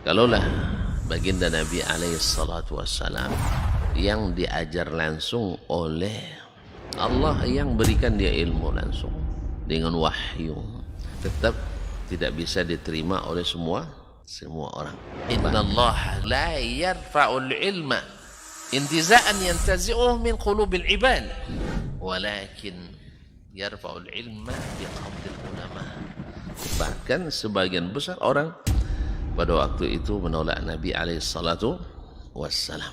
Kalaulah baginda Nabi alaihi salatu wassalam yang diajar langsung oleh Allah, yang berikan dia ilmu langsung dengan wahyu, tetap tidak bisa diterima oleh semua orang. Inna Allah la yarfa'ul ilma intiza'an yantazi'uhu min qulubil ibad, walakin yarfa'ul ilma biqabdil ulama. Bahkan sebagian besar orang pada waktu itu menolak Nabi alaihi salatu wassalam.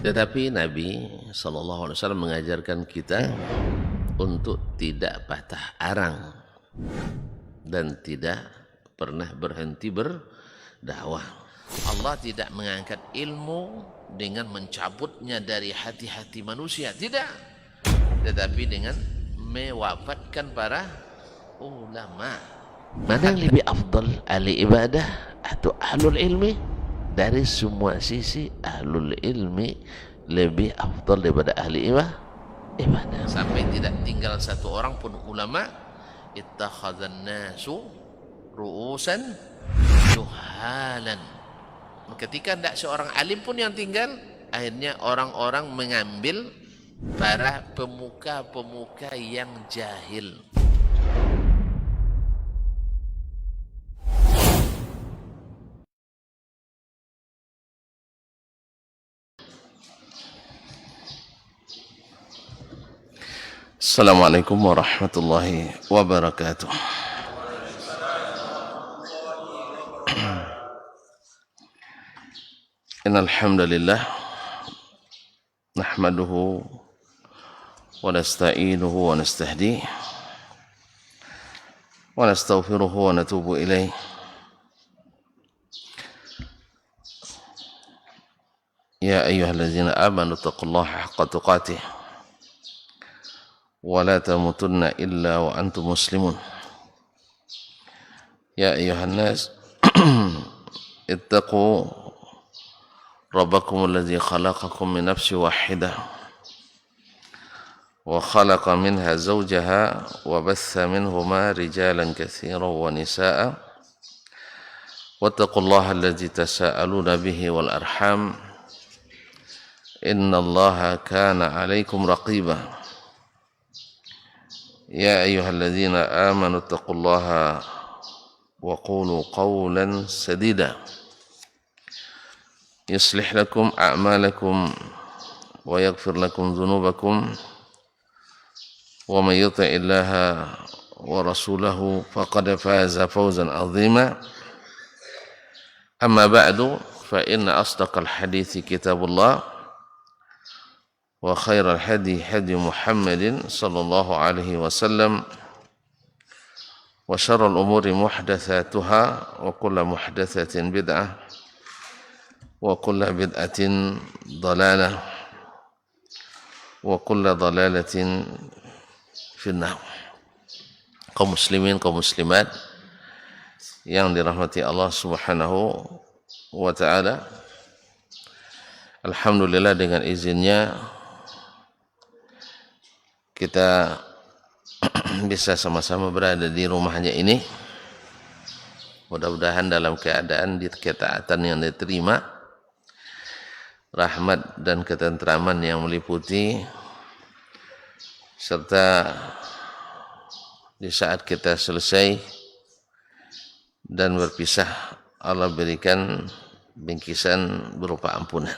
Tetapi Nabi sallallahu alaihi wasallam mengajarkan kita untuk tidak patah arang dan tidak pernah berhenti berdakwah. Allah tidak mengangkat ilmu dengan mencabutnya dari hati-hati manusia, tidak. Tetapi dengan mewafatkan para ulama. Mana yang lebih afdal, ahli ibadah atau ahlul ilmi? Dari semua sisi ahlul ilmi lebih afdal daripada ahli ibadah. Sampai tidak tinggal satu orang pun ulama. Ittakhadhan nasu ru'usan juhalan. Ketika tidak seorang alim pun yang tinggal, akhirnya orang-orang mengambil para pemuka-pemuka yang jahil. Assalamualaikum warahmatullahi wabarakatuh. Innal hamdalillah nahmaduhu wa nasta'inuhu wa nastahdihi wa nastaghfiruhu wa natubu ilaihi. Ya ayyuhallazina amanu taqullaha haqqa tuqatih wa la tamutunna illa wa antum muslimun. Ya ayyuhan nas ittaqu rabbakum alladzi khalaqakum min nafsin wahidah wa khalaqa minha zawjaha wa batha minhuma rijalan katsiran wa nisaa'a wattaqullaha alladzi tasaaluna bihi wal arham innallaha kana 'alaikum raqiba. يا أيها الذين آمنوا اتقوا الله وقولوا قولا سديدا يصلح لكم أعمالكم ويغفر لكم ذنوبكم ومن يطع الله ورسوله فقد فاز فوزا عظيما. أما بعد فإن أصدق الحديث كتاب الله وخير الهدي هدي محمد صلى الله عليه وسلم وشر الأمور محدثاتها وكل محدثة بدعة وكل بدعة ضلالة وكل ضلالة في النار. Kaum muslimin, kaum muslimat yang dirahmati Allah Subhanahu wa taala, alhamdulillah dengan izinnya kita bisa sama-sama berada di rumahnya ini. Mudah-mudahan dalam keadaan di ketaatan yang diterima, rahmat dan ketentraman yang meliputi, serta di saat kita selesai dan berpisah, Allah berikan bingkisan berupa ampunan.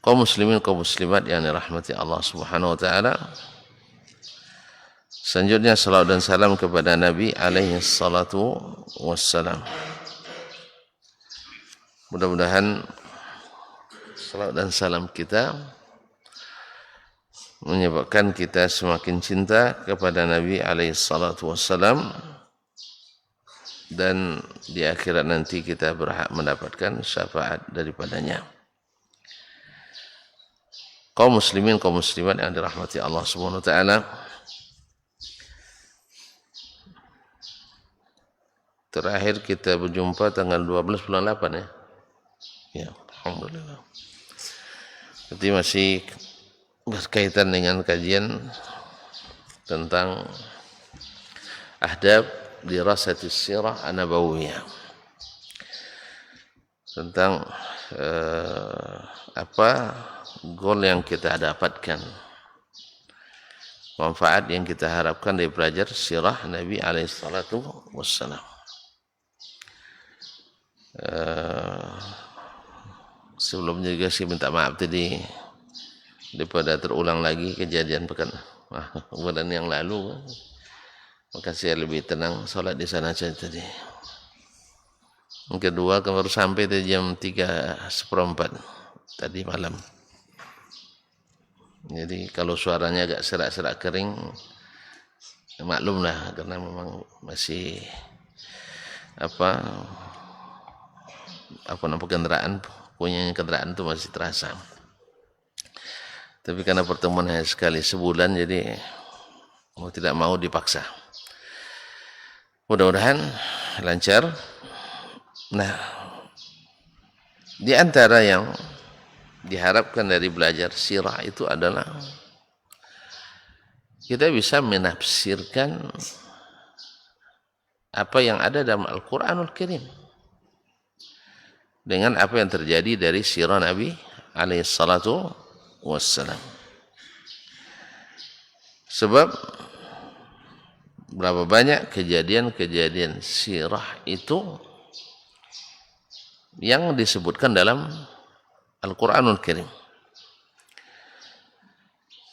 Kaum muslimin, kaum muslimat yang dirahmati Allah Subhanahu wa taala, selanjutnya salawat dan salam kepada Nabi alaihi salatu wassalam. Mudah-mudahan salawat dan salam kita menyebabkan kita semakin cinta kepada Nabi alaihi salatu wassalam, dan di akhirat nanti kita berhak mendapatkan syafaat daripadanya. Kaum muslimin, kaum muslimat yang dirahmati Allah Subhanahu wa taala, terakhir kita berjumpa tanggal 12 bulan 8 ya. Ya, alhamdulillah. Jadi masih berkaitan dengan kajian tentang ahdab dirasati sirah an-nabawiyah, tentang apa goal yang kita dapatkan, manfaat yang kita harapkan dari belajar sirah Nabi alaihi salatu wassalam. Sebelumnya juga saya minta maaf tadi daripada terulang lagi kejadian bulan yang lalu, maka saya lebih tenang salat di sana saja tadi. Yang kedua, baru sampai di jam 3:04 tadi malam. Jadi kalau suaranya agak serak-serak kering, maklumlah karena memang masih kendaraan itu masih terasa. Tapi karena pertemuan hanya sekali sebulan, jadi mau tidak mau dipaksa. Mudah-mudahan lancar. Nah, di antara yang diharapkan dari belajar sirah itu adalah kita bisa menafsirkan apa yang ada dalam Al-Quranul Karim dengan apa yang terjadi dari sirah Nabi alaihi salatu wassalam. Sebab berapa banyak kejadian-kejadian sirah itu yang disebutkan dalam Al-Quranul Karim.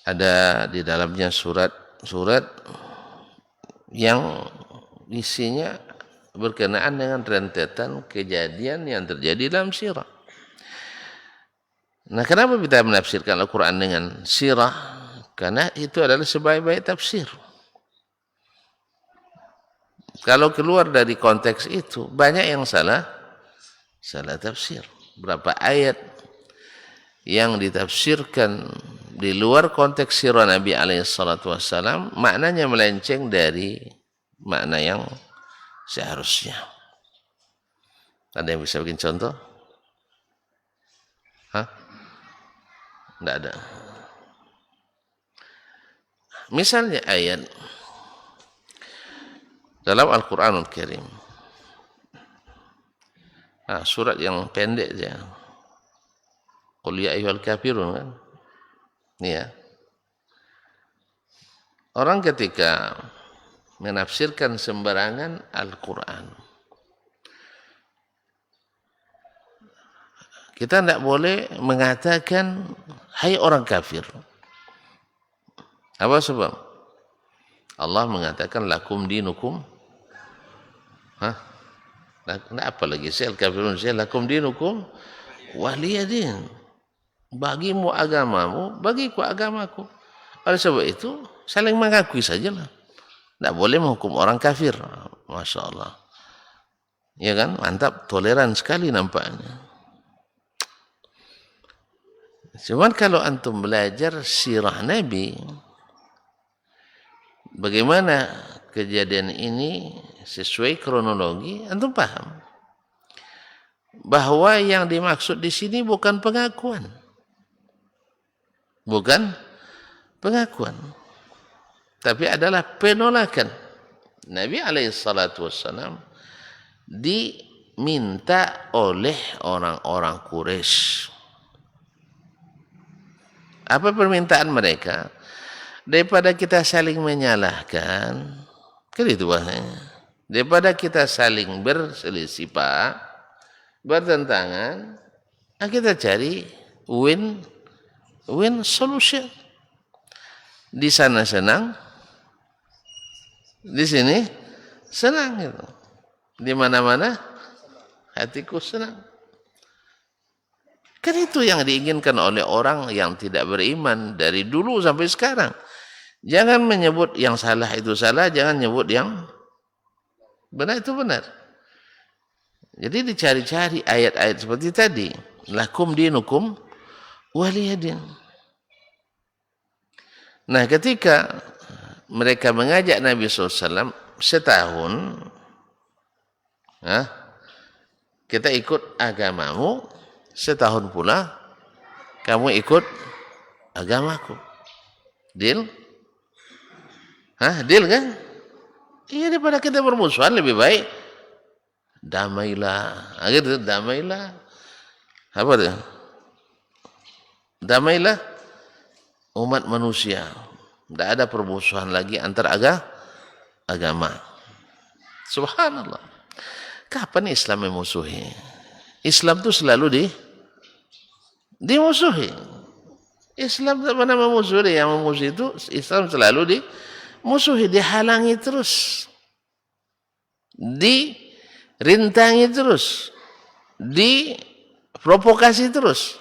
Ada di dalamnya surat-surat yang isinya berkenaan dengan rentetan kejadian yang terjadi dalam sirah. Nah, kenapa kita menafsirkan Al-Quran dengan sirah? Karena itu adalah sebaik-baik tafsir. Kalau keluar dari konteks itu, banyak yang salah tafsir. Berapa ayat yang ditafsirkan di luar konteks sirah Nabi alaihi salatu wassalam, maknanya melenceng dari makna yang seharusnya. Ada yang bisa bikin contoh? Tidak ada. Misalnya ayat dalam Al-Quranul Karim, surat yang pendek saja, Qul ya ayyuhal kafirun, kan? Ini ya. Orang ketika menafsirkan sembarangan Al-Quran, kita tidak boleh mengatakan hai orang kafir. Apa sebab? Allah mengatakan lakum dinukum. Apa lagi? Saya kafirun, saya lakum dinukum waliyadin. Bagimu agamamu, bagiku agamaku. Oleh sebab itu, saling mengakui sajalah. Tidak boleh menghukum orang kafir. Masya Allah. Ya kan? Mantap, toleran sekali nampaknya. Cuman kalau antum belajar sirah Nabi, bagaimana kejadian ini sesuai kronologi, antum paham bahwa yang dimaksud di sini bukan pengakuan. Bukan pengakuan. Tapi adalah penolakan. Nabi alaihi salatu wassalam diminta oleh orang-orang Quraisy. Apa permintaan mereka? Daripada kita saling menyalahkan, kan itu bahasanya. Daripada kita saling berselisih, bertentangan, kita cari win solution. Di sana senang, di sini senang gitu. Di mana-mana hatiku senang. Kan itu yang diinginkan oleh orang yang tidak beriman dari dulu sampai sekarang. Jangan menyebut yang salah itu salah, jangan menyebut yang benar itu benar. Jadi dicari-cari ayat-ayat seperti tadi. Lakum dinukum waliyadin. Nah, ketika mereka mengajak Nabi SAW setahun, kita ikut agamamu, setahun pula kamu ikut agamaku. Deal? Deal kan? Iya, daripada kita bermusuhan lebih baik damailah. Gitu, damailah. Apa dia? Damailah umat manusia. Tidak ada permusuhan lagi antar agama. Subhanallah. Kapan Islam memusuhi? Islam itu selalu dimusuhi. Islam tidak pernah memusuhi. Yang memusuhi itu Islam selalu dimusuhi, dihalangi terus, dirintangi terus, diprovokasi terus.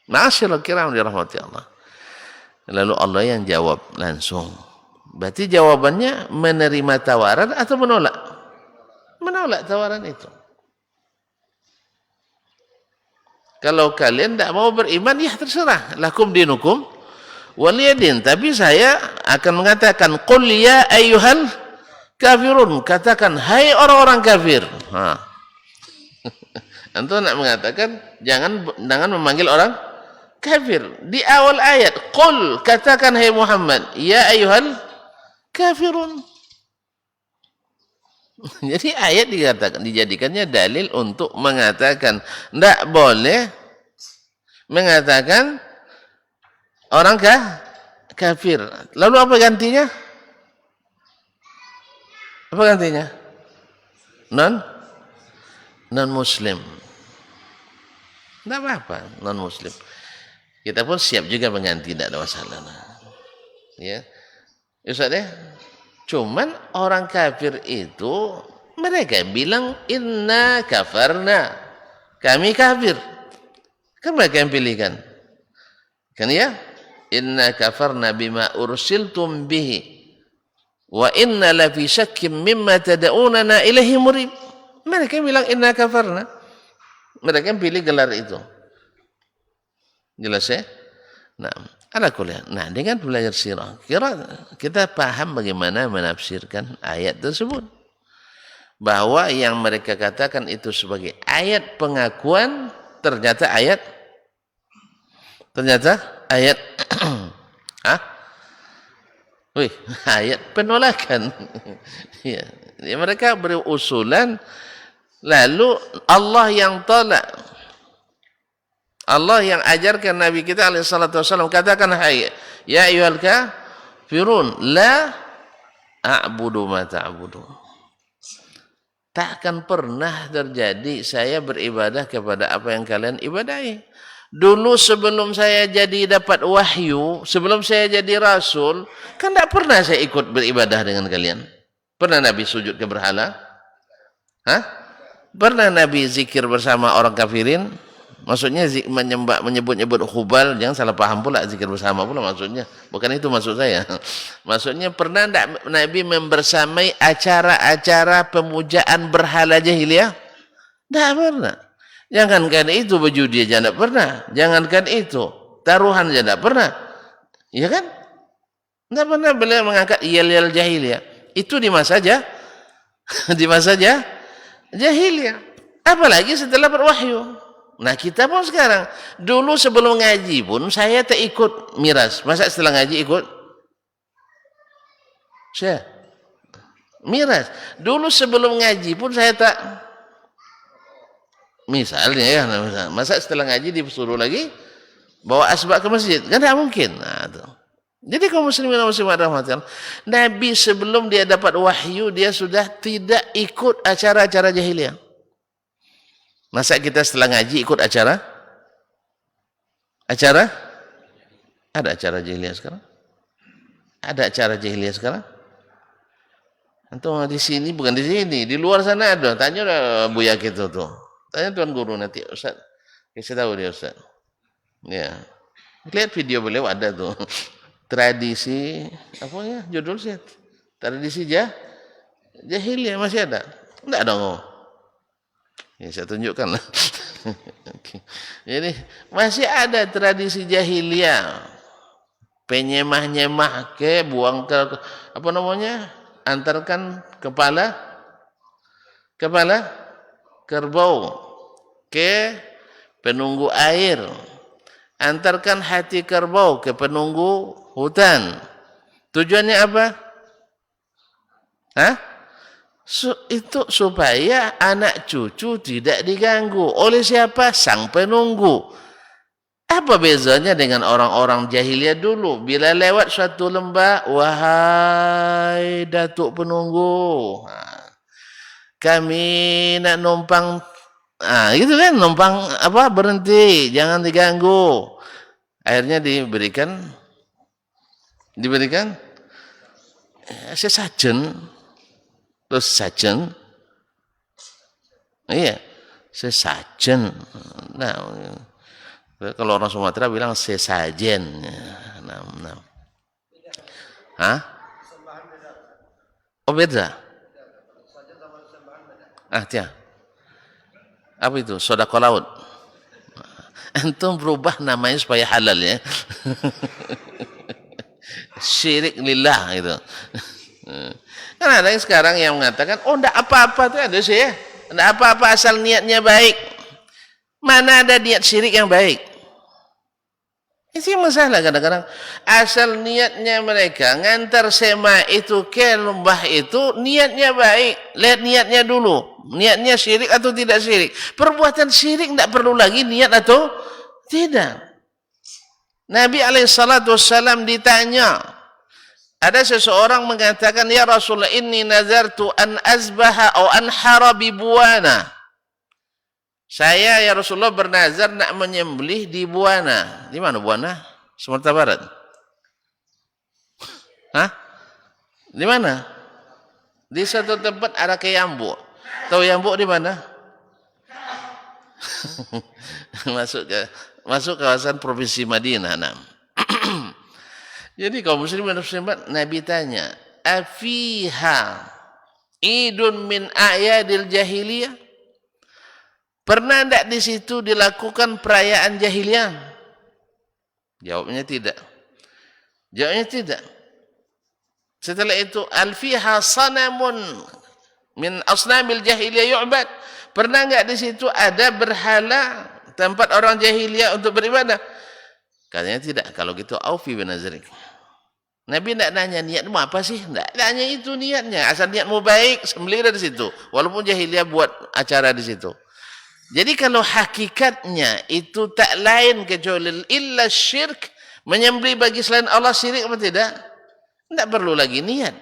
Ma'asyiral kiram dirahmati Allah. Lalu Allah yang jawab langsung. Berarti jawabannya menerima tawaran atau menolak? Menolak tawaran itu. Kalau kalian tidak mau beriman, ya terserah. Lakum dinukum waliyadin. Tapi saya akan mengatakan, qul ya ayyuhal kafirun. Katakan, hai orang-orang kafir. Antum nak mengatakan, jangan memanggil orang kafir. Di awal ayat, qul, katakan hai Muhammad, ya ayyuhal kafirun. Jadi ayat dijadikannya dalil untuk mengatakan tidak boleh mengatakan orang kafir. Lalu apa gantinya? Apa gantinya? Non muslim. Tidak apa-apa, non muslim. Kita pun siap juga mengganti, tidak ada masalah. Ya. Ustaz ya? Cuman orang kafir itu mereka bilang inna kafarna. Kami kafir. Kan mereka yang pilihkan. Kan ya? Inna kafarna bima ursiltum bihi. Wa inna la fi syakkim mimma tad'unana ilaihi murib. Mereka bilang inna kafarna. Mereka yang pilih gelar itu. Jelas ya? Nah, ala kuliah. Nah, dengan belajar sirah, kita paham bagaimana menafsirkan ayat tersebut. Bahwa yang mereka katakan itu sebagai ayat pengakuan, ternyata ayat ayat penolakan. Ya, mereka berusulan, lalu Allah yang tolak. Allah yang ajarkan Nabi kita alaihi salatu wasallam, katakan hai ya ayyuhal kafirun la a'budu ma ta'budu. Takkan pernah terjadi saya beribadah kepada apa yang kalian ibadahi. Dulu sebelum saya jadi dapat wahyu, sebelum saya jadi rasul, kan tidak pernah saya ikut beribadah dengan kalian. Pernah Nabi sujud ke berhala? Pernah Nabi zikir bersama orang kafirin? Maksudnya menyebut-nyebut Hubal, jangan salah paham pula, zikir bersama pula maksudnya. Bukan itu maksud saya. Maksudnya pernah tidak Nabi membersamai acara-acara pemujaan berhala jahiliyah? Tidak pernah. Jangankan itu berjudi aja tidak pernah. Jangankan itu taruhan aja tidak pernah. Ya kan? Tidak pernah beliau mengangkat yel-yel jahiliyah. Itu di masa jahiliyah. Apalagi setelah berwahyu. Nah kita pun sekarang, dulu sebelum ngaji pun saya tak ikut miras. Masa setelah ngaji ikut? Saya miras. Dulu sebelum ngaji pun saya tak. Misalnya ya, masa setelah ngaji disuruh lagi bawa asbak ke masjid? Kan tidak mungkin. Nah, tuh. Jadi kaum muslimin dan muslimat rahmatan, Nabi sebelum dia dapat wahyu, dia sudah tidak ikut acara-acara jahiliyah. Masa kita setelah ngaji ikut acara? Ada acara jahiliyah sekarang? Ada acara jahiliyah sekarang? Antum di sini, bukan di sini, di luar sana ada. Tanya Buya gitu tuh. Tanya tuan guru nanti, Ustaz. Saya tahu dia Ustaz. Ya. Lihat video beliau ada tuh. Tradisi apa ya judul sih? Tradisi jahiliyah masih ada? Enggak dong. Ya, saya tunjukkan lah. Jadi masih ada tradisi jahiliyah, penyemah-nyemah buang ke apa namanya, antarkan kepala kerbau ke penunggu air, antarkan hati kerbau ke penunggu hutan, Tujuannya apa? Hah? Itu supaya anak cucu tidak diganggu. Oleh siapa? Sang penunggu. Apa bezanya dengan orang-orang jahiliyah dulu? Bila lewat suatu lembah, wahai datuk penunggu, kami nak numpang, gitu kan, numpang apa, berhenti, jangan diganggu. Akhirnya diberikan sesajen, terus sajen, iya, sesajen. Nah, kalau orang Sumatera bilang sesajen. Nah. Hah? Oh beda. Tiap. Apa itu? Sodako laut. Antum berubah namanya supaya halal ya. Syirik lillah gitu. Kan ada yang sekarang yang mengatakan, oh enggak apa-apa tuh ada sih ya. Enggak apa-apa asal niatnya baik. Mana ada niat syirik yang baik? Itu yang masalah kadang-kadang. Asal niatnya mereka ngantar sema itu ke lembah itu, niatnya baik. Lihat niatnya dulu. Niatnya syirik atau tidak syirik. Perbuatan syirik tidak perlu lagi niat atau tidak. Nabi SAW ditanya. Ada seseorang mengatakan, ya Rasulullah, inni nazartu an azbaha atau anhara bibuana. Saya ya Rasulullah bernazar nak menyembelih di Buana. Di mana Buana? Sumatera Barat. Hah? Di mana? Di satu tempat ada ke Yambuk. Tahu Yambuk di mana? masuk kawasan provinsi Madinah. Jadi kaum muslimin dan muslimat, Nabi tanya, afiha idun min a'yadil jahiliyah? Pernah tidak di situ dilakukan perayaan jahiliyah? Jawabnya tidak. Setelah itu, alfiha sanamun min asnamil jahiliyah yu'bad. Pernah enggak di situ ada berhala tempat orang jahiliyah untuk beribadah? Katanya tidak. Kalau gitu, aufi bin nazrik. Nabi tidak nanya niatmu apa sih? Tidak nanya itu niatnya. Asal niatmu baik, sembelih dari situ. Walaupun jahiliyah buat acara di situ. Jadi kalau hakikatnya itu tak lain kecuali illa syirk, menyembelih bagi selain Allah, syirik apa tidak? Tidak perlu lagi niat.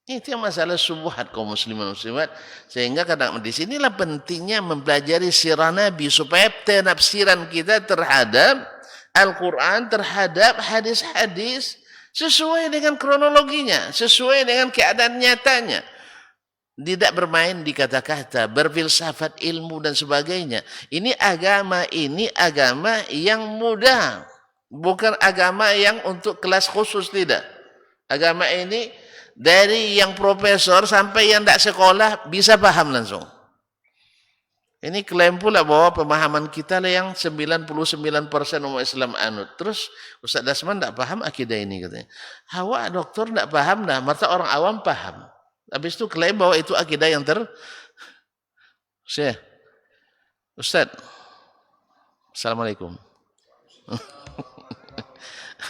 Itu yang masalah subuhat kaum muslimin muslimat. Sehingga kadang di sinilah pentingnya mempelajari sirah Nabi supaya penafsiran kita terhadap Al-Quran, terhadap hadis-hadis sesuai dengan kronologinya, sesuai dengan keadaan nyatanya. Tidak bermain di kata-kata, berfilsafat ilmu dan sebagainya. Ini agama yang mudah. Bukan agama yang untuk kelas khusus, tidak. Agama ini dari yang profesor sampai yang tidak sekolah bisa paham langsung. Ini klaim pula bahwa pemahaman kita lah yang 99% umat Islam anut. Terus Ustaz Dasman tidak paham akidah ini katanya. Hawa doktor tidak paham dah, masa orang awam paham. Habis itu klaim bahwa itu akidah yang Syekh. Ustaz. Assalamualaikum.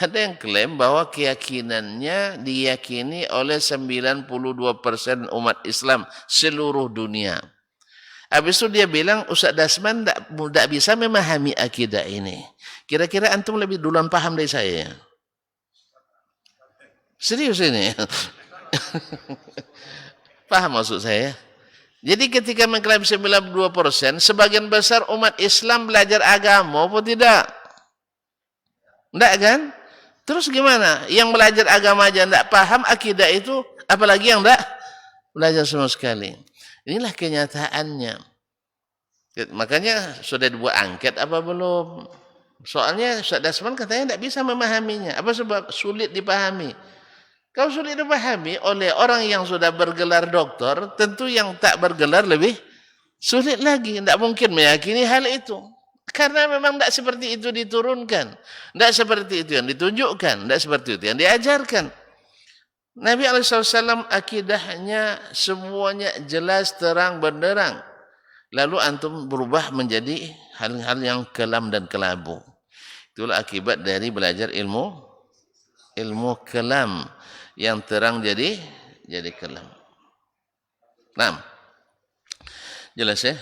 Ada yang klaim bahwa keyakinannya diyakini oleh 92% umat Islam seluruh dunia. Habis itu dia bilang Ustaz Dasman tidak bisa memahami akidah ini. Kira-kira antum lebih duluan paham dari saya. Serius ini. Paham maksud saya? Jadi ketika mengklaim 92%, sebagian besar umat Islam belajar agama apa tidak? Tidak kan? Terus gimana? Yang belajar agama aja tidak paham akidah itu, apalagi yang tidak belajar sama sekali. Inilah kenyataannya. Makanya sudah dibuat angket apa belum? Soalnya Ustaz Dasman katanya tidak bisa memahaminya. Apa sebab? Sulit dipahami. Kalau sulit dipahami oleh orang yang sudah bergelar doktor, tentu yang tak bergelar lebih sulit lagi. Tidak mungkin meyakini hal itu. Karena memang tidak seperti itu diturunkan. Tidak seperti itu yang ditunjukkan. Tidak seperti itu yang diajarkan. Nabi SAW akidahnya semuanya jelas, terang, benderang. Lalu antum berubah menjadi hal-hal yang kelam dan kelabu. Itulah akibat dari belajar ilmu ilmu kalam yang terang jadi kalam. Nah, jelas ya.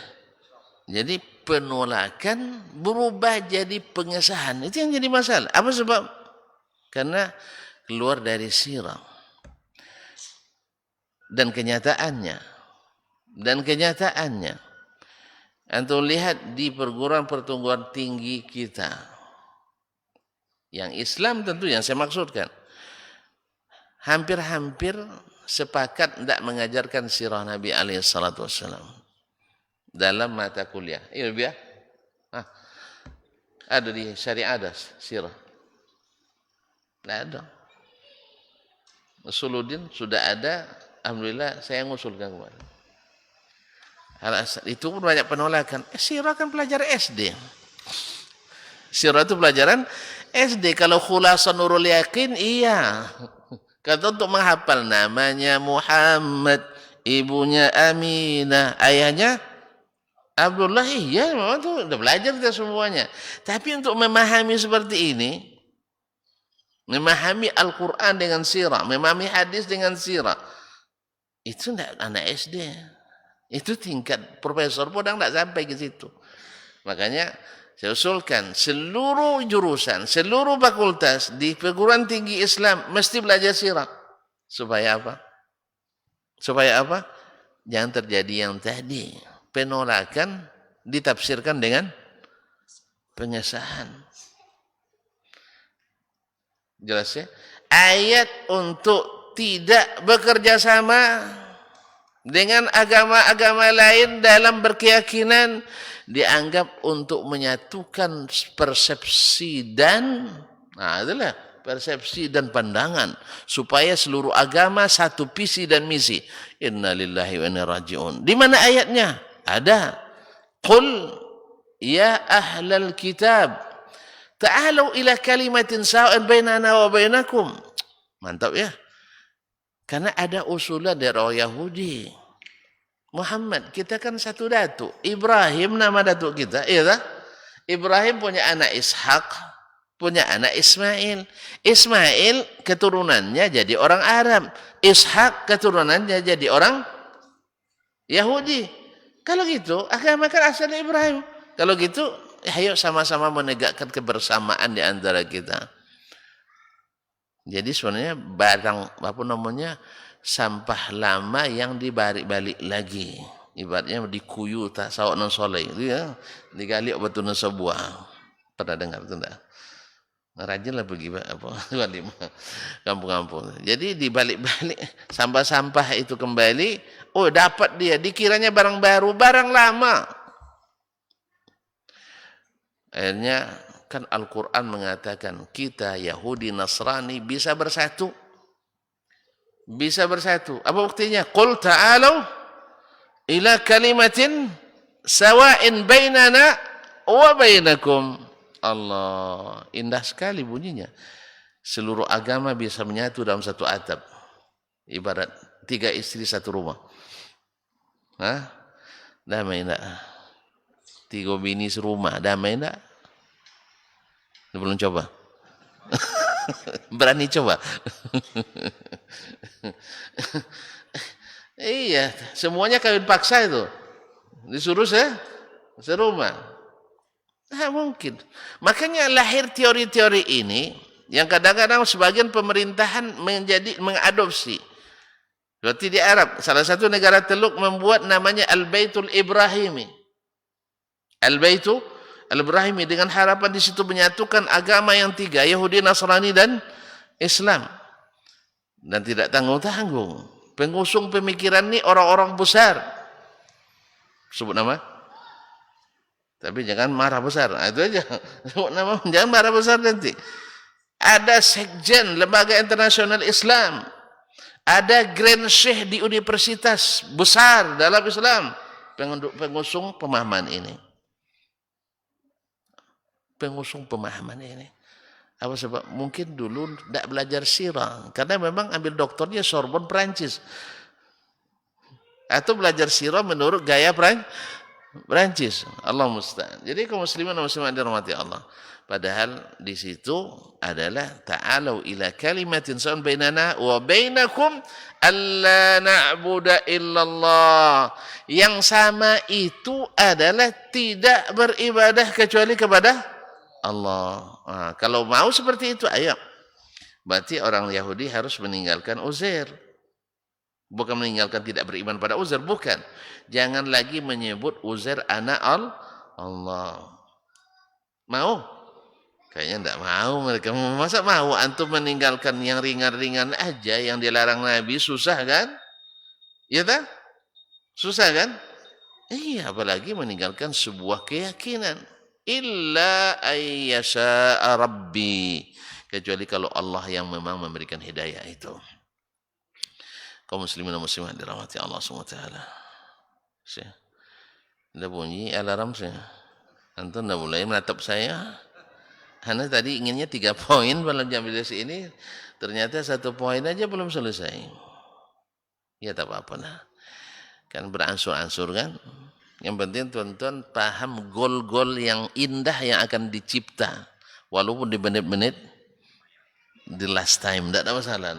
Jadi penolakan berubah jadi pengesahan. Itu yang jadi masalah. Apa sebab? Karena keluar dari sirah. Dan kenyataannya. Antum lihat di perguruan tinggi kita. Yang Islam tentu yang saya maksudkan. Hampir-hampir sepakat tidak mengajarkan sirah Nabi SAW. Dalam mata kuliah. Iya biar. Ada di syariah ada sirah. Tidak ada. Usuluddin sudah ada. Alhamdulillah saya ngusulkan kemarin. Itu pun banyak penolakan. Sirah kan pelajaran SD. Sirah itu pelajaran SD. Kalau khulasa Nurul Yakin iya. Kata untuk menghafal namanya Muhammad, ibunya Aminah, ayahnya Abdullah, iya memang itu sudah belajar kita semuanya. Tapi untuk memahami seperti ini, memahami Al-Quran dengan sirah, memahami hadis dengan sirah, itu tidak anak SD. Itu tingkat profesor pun tidak sampai ke situ. Makanya saya usulkan seluruh jurusan, seluruh fakultas di perguruan tinggi Islam mesti belajar sirah. Supaya apa? Jangan terjadi yang tadi. Penolakan ditafsirkan dengan pengesahan. Jelas ya? Ayat untuk tidak bekerja sama dengan agama-agama lain dalam berkeyakinan dianggap untuk menyatukan persepsi dan persepsi dan pandangan supaya seluruh agama satu visi dan misi. Innalillahi wa inna raji'un. Di mana ayatnya? Ada. Qul ya ahlal kitab ta'alu ila kalimatin sawa'in bainana wa bainakum. Mantap ya. Karena ada usulan dari orang Yahudi. Muhammad, kita kan satu datuk. Ibrahim nama datuk kita, iya tak? Ibrahim punya anak Ishak, punya anak Ismail. Ismail keturunannya jadi orang Arab. Ishak keturunannya jadi orang Yahudi. Kalau gitu, agama kan asalnya Ibrahim. Kalau gitu, ayo sama-sama menegakkan kebersamaan di antara kita. Jadi sebenarnya barang sampah lama yang dibalik-balik lagi. Ibaratnya dikuyu tak sawak non soleh. Ya, digali betul non sebuah. Pernah dengar itu enggak? Rajin lah pergi kampung-kampung. Jadi dibalik-balik sampah-sampah itu kembali, dapat dia, dikiranya barang baru, barang lama. Akhirnya kan Al-Quran mengatakan kita Yahudi Nasrani bisa bersatu. Bisa bersatu. Apa buktinya? Qul ta'alu ila kalimatin sawa'in bainana wa bainakum. Allah, indah sekali bunyinya. Seluruh agama bisa menyatu dalam satu atap. Ibarat 3 istri satu rumah. Damai enggak? 3 bini serumah, damai enggak? Belum coba? Berani coba? Iya, semuanya kawin paksa itu. Disuruh serumah. Mungkin. Makanya lahir teori-teori ini yang kadang-kadang sebagian pemerintahan mengadopsi. Seperti di Arab, salah satu negara Teluk membuat namanya Al-Baitul Ibrahimi. Al-Baitul Ibrahimi dengan harapan di situ menyatukan agama yang 3, Yahudi, Nasrani dan Islam. Dan tidak tanggung-tanggung. Pengusung pemikiran ini orang-orang besar. Sebut nama? Tapi jangan marah besar. Itu aja. Jangan marah besar nanti. Ada sekjen lembaga internasional Islam. Ada Grand Sheikh di universitas besar dalam Islam. Pengusung pemahaman ini. Pengusung pemahaman ini. Apa sebab? Mungkin dulu tidak belajar sirah. Karena memang ambil doktornya Sorbonne Perancis. Atau belajar sirah menurut gaya Berancis. Allah musta'an. Jadi kaum muslimin dan muslimat dirahmati Allah. Padahal di situ adalah ta'alu ila kalimatin sawa'un bainana wa bainakum alla na'budu illallah. Yang sama itu adalah tidak beribadah kecuali kepada Allah. Nah, kalau mau seperti itu, ayo. Berarti orang Yahudi harus meninggalkan Uzair. Bukan meninggalkan tidak beriman pada Uzair, bukan. Jangan lagi menyebut Uzair anak Allah. Mau? Kayaknya tidak mau mereka. Masa mau antum meninggalkan yang ringan-ringan aja yang dilarang Nabi? Susah kan? Iya tak? Susah kan? Iya, apalagi meninggalkan sebuah keyakinan. Illa ayyasha'a Rabbi. Kecuali kalau Allah yang memang memberikan hidayah itu. Kaum muslimin dan muslimat dirahmati Allah SWT. Sudah bunyi alarm saya. Antum dah mulai menatap saya. Hanya tadi inginnya 3 poin dalam jam meditasi ini. Ternyata 1 poin aja belum selesai. Ya tak apa-apa lah. Kan beransur-ansur kan. Yang penting tuan-tuan paham gol-gol yang indah yang akan dicipta. Walaupun di menit-menit di last time. Tidak ada masalah.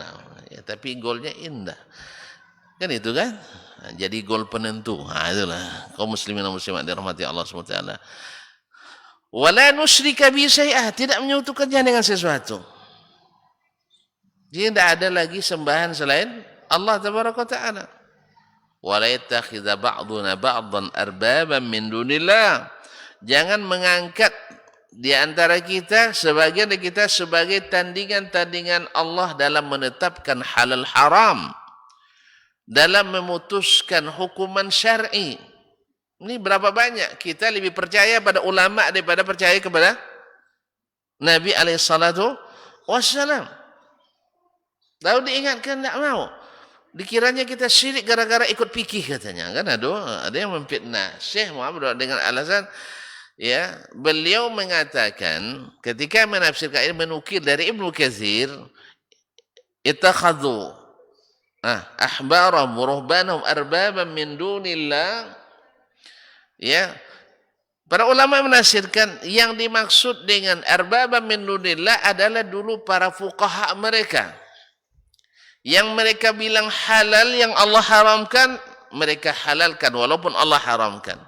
Ya, tapi golnya indah. Kan itu kan. Nah, jadi gol penentu. Nah, itulah. Kaum muslimin dan muslimat dirahmati Allah SWT. Wala nusyrika bi syai'ah, tidak menyekutukannya dengan sesuatu. Jadi tidak ada lagi sembahan selain Allah tabaraka taala. Wala yattakhidha ba'duna ba'dan arbaban min dunillah. Jangan mengangkat di antara kita sebagian dari kita sebagai tandingan-tandingan Allah dalam menetapkan halal haram, dalam memutuskan hukuman syar'i. Ini berapa banyak kita lebih percaya pada ulama daripada percaya kepada Nabi alaihissalatu wassalam. Lalu diingatkan tidak mau. Dikiranya kita syirik gara-gara ikut fikih katanya. Kan ada yang memfitnah Syekh Muhammad dengan alasan ya, beliau mengatakan ketika menafsirkan ini menukil dari Ibnu Katsir, ittakhadhu ahbarahum wa ruhbanahum arbaban min dunillah. Ya, para ulama menafsirkan yang dimaksud dengan arbaba min dunillah adalah dulu para fuqaha mereka. Yang mereka bilang halal yang Allah haramkan, mereka halalkan walaupun Allah haramkan.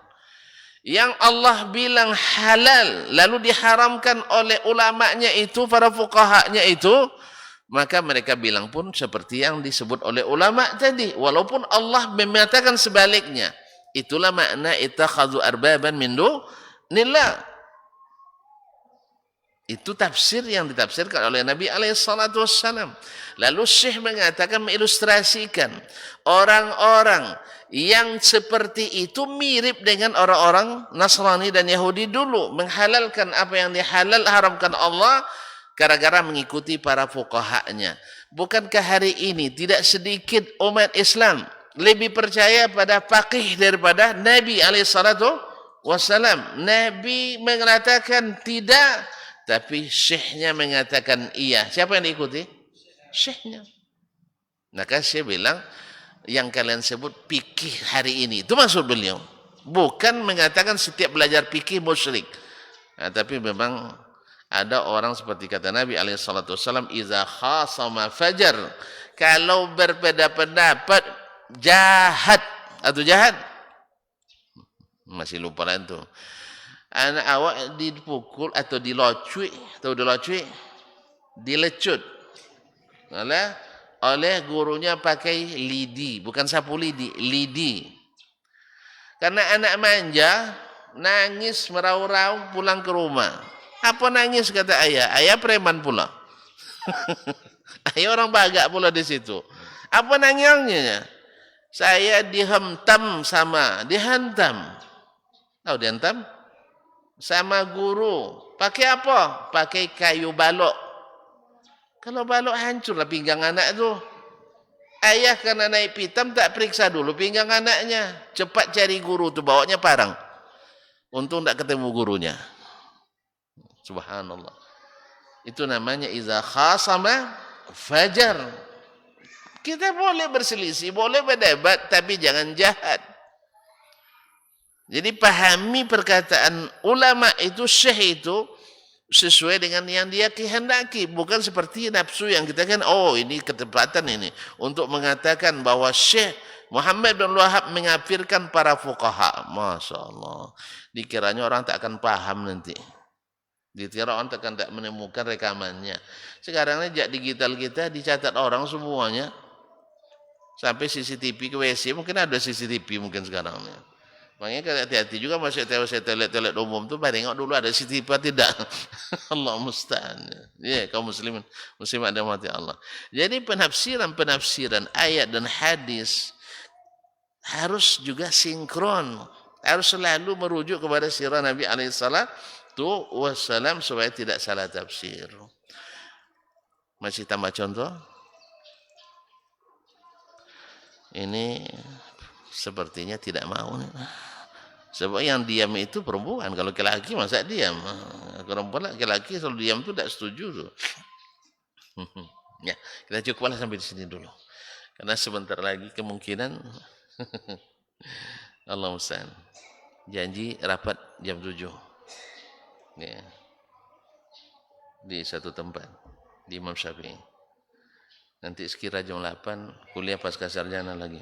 Yang Allah bilang halal lalu diharamkan oleh ulamanya itu, para fuqahanya itu, maka mereka bilang pun seperti yang disebut oleh ulama tadi, walaupun Allah mengatakan sebaliknya. Itulah makna ittakhadhu arbaban min dunillah. Itu tafsir yang ditafsirkan oleh Nabi alaihissalatu wassalam. Lalu Syekh mengatakan, mengilustrasikan orang-orang yang seperti itu mirip dengan orang-orang Nasrani dan Yahudi dulu, menghalalkan apa yang dihalal haramkan Allah gara-gara mengikuti para fuqahanya. Bukankah hari ini tidak sedikit umat Islam lebih percaya pada faqih daripada Nabi alaihissalatu wassalam? Nabi mengatakan tidak, tapi syekhnya mengatakan iya. Siapa yang diikuti? Syekhnya. Maka saya bilang, yang kalian sebut fikih hari ini, itu maksud beliau. Bukan mengatakan setiap belajar fikih musyrik. Nah, tapi memang ada orang seperti kata Nabi alaihissalatu wassalam, iza khasama fajar. Kalau berbeda pendapat, jahat atau jahat, masih lupa lah itu. Anak awak dipukul atau dilocui dilecut oleh gurunya pakai lidi, bukan sapu lidi, lidi. Karena anak manja, nangis merau-rau pulang ke rumah. Apa nangis kata ayah? Ayah preman pula. Ayah orang Batak pula di situ. Apa nangisnya? Saya dihantam. Tahu dihantam? Sama guru. Pakai apa? Pakai kayu balok. Kalau balok hancurlah pinggang anak tu. Ayah karena naik pitam tak periksa dulu pinggang anaknya. Cepat cari guru tu, bawanya parang. Untung tak ketemu gurunya. Subhanallah. Itu namanya iza khasama fajar. Kita boleh berselisih, boleh berdebat, tapi jangan jahat. Jadi pahami perkataan ulama itu, syekh itu sesuai dengan yang dia kehendaki, bukan seperti nafsu yang kita kan, oh ini ketepatan ini untuk mengatakan bahwa Syekh Muhammad bin Wahab mengafirkan para fuqaha. Masya Allah, dikiranya orang tak akan paham nanti, dikira orang tak akan menemukan rekamannya. Sekarang ini jak digital kita dicatat orang semuanya, sampai CCTV ke WC, mungkin ada CCTV mungkin sekarang ini. Makanya hati-hati juga masuk toilet umum tuh, tengok dulu ada CCTV tidak. Allah musta'an. Ya, kaum muslimin, muslimat dan mati Allah. Jadi penafsiran ayat dan hadis harus juga sinkron. Harus selalu merujuk kepada sirah Nabi alaihissalatu wassalam supaya tidak salah tafsir. Masih tambah contoh? Ini sepertinya tidak mau nih. Sebab yang diam itu perempuan. Kalau laki-laki masa diam. Perempuan laki-laki selalu diam itu tidak setuju tuh. Ya, kita cukuplah sampai di sini dulu. Karena sebentar lagi kemungkinan Allah musta'an. Janji rapat jam 7. Ya. Di satu tempat di Imam Syafi'i. Nanti sekira jam 8 kuliah pasca sarjana lagi.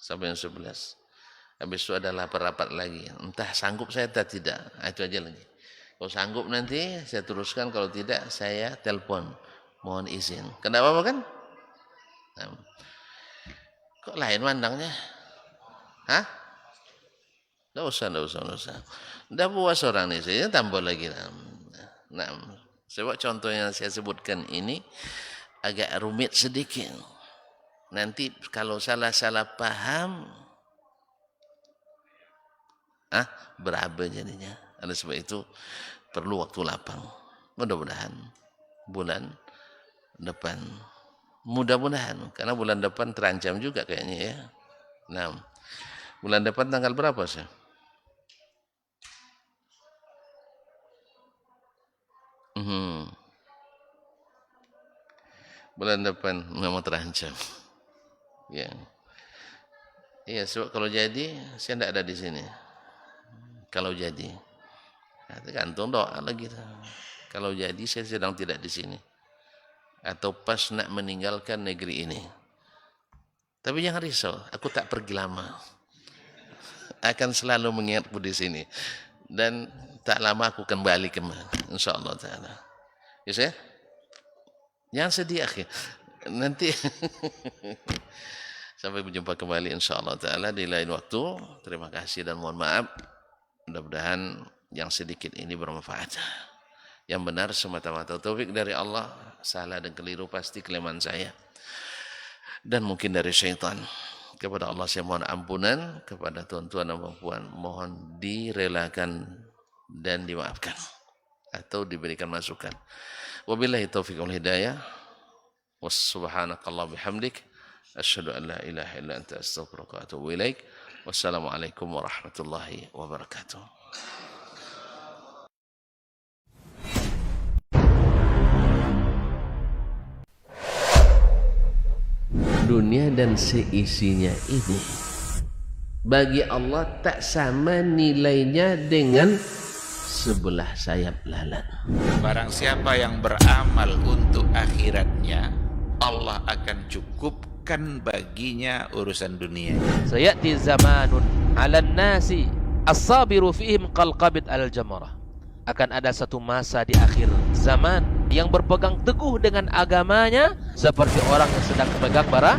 Sampai jam 11. Habis itu ada rapat lagi. Entah sanggup saya atau tidak. Itu aja lagi. Kalau sanggup nanti saya teruskan. Kalau tidak saya telepon. Mohon izin. Kenapa kan? Nah. Kok lain mandangnya? Hah? Tidak usah. Tidak puas orang ini. Saya tambah lagi. Nah. Sebab contoh yang saya sebutkan ini agak rumit sedikit. Nanti kalau salah paham, berapa jadinya. Oleh sebab itu perlu waktu lapang. Mudah-mudahan bulan depan. Mudah-mudahan, karena bulan depan terancam juga kayaknya ya. Nah, bulan depan tanggal berapa sih? Bulan depan memang terancam. Ya. Iya, sebab kalau jadi saya tidak ada di sini. Kalau jadi, tergantung doa lagi. Kalau jadi saya sedang tidak di sini, atau pas nak meninggalkan negeri ini. Tapi jangan risau, aku tak pergi lama. Akan selalu mengingatku di sini, dan tak lama aku kembali kembali, insyaallah taala. Ya saya, jangan sedih akhir. Nanti sampai berjumpa kembali insyaallah taala di lain waktu. Terima kasih dan mohon maaf. Mudah-mudahan yang sedikit ini bermanfaat. Yang benar semata-mata taufik dari Allah, salah dan keliru pasti kelemahan saya dan mungkin dari syaitan. Kepada Allah saya mohon ampunan, kepada tuan-tuan dan puan mohon direlakan dan dimaafkan atau diberikan masukan. Wabillahi taufiq wal hidayah. Wassubhanakallah bihamdik, asyhadu an la ilaha illa anta astaghfiruka wa atubu ilaik. Wassalamualaikum warahmatullahi wabarakatuh. Dunia dan seisinya ini bagi Allah tak sama nilainya dengan sebelah sayap lalat. Barang siapa yang beramal untuk akhiratnya, Allah akan cukupkan baginya urusan dunia. Sayati zamanun 'alan nasi as-sabiru fihim qalqabit al-jamarah. Akan ada satu masa di akhir zaman yang berpegang teguh dengan agamanya seperti orang yang sedang memegang bara